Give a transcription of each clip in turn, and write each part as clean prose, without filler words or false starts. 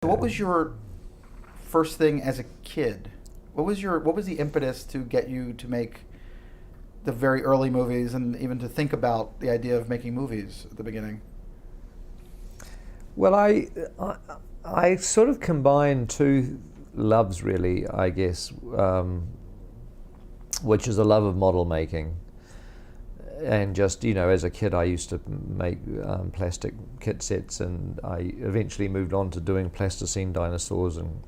What was your first thing as a kid? What was the impetus to get you to make the very early movies and even to think about the idea of making movies at the beginning? Well, I sort of combine two loves, really, I guess, which is a love of model making. And just, as a kid, I used to make plastic kit sets, and I eventually moved on to doing plasticine dinosaurs and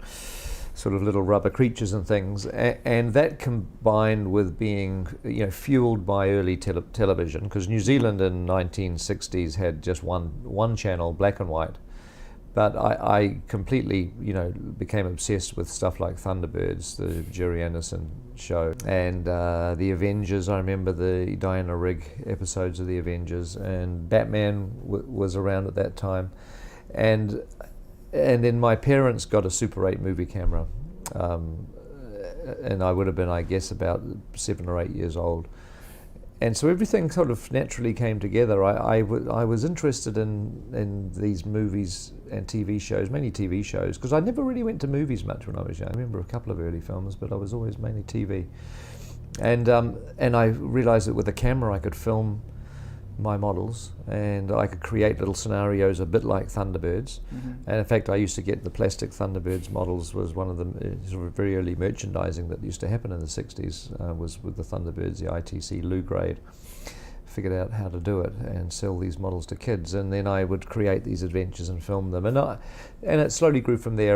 sort of little rubber creatures and things. And that combined with being, fueled by early television, because New Zealand in 1960s had just one channel, black and white. But I completely, became obsessed with stuff like Thunderbirds, the Jerry Anderson show, and The Avengers. I remember the Diana Rigg episodes of The Avengers, and Batman was around at that time. And then my parents got a Super 8 movie camera, and I would have been, I guess, about 7 or 8 years old. And so everything sort of naturally came together. I was interested in these movies and TV shows, mainly TV shows, because I never really went to movies much when I was young. I remember a couple of early films, but I was always mainly TV. And I realized that with a camera I could film my models, and I could create little scenarios a bit like Thunderbirds. Mm-hmm. And in fact, I used to get the plastic Thunderbirds models. Was one of the sort of very early merchandising that used to happen in the 60s, was with the Thunderbirds, the ITC Lou grade. Figured out how to do it and sell these models to kids, and then I would create these adventures and film them, and it slowly grew from there.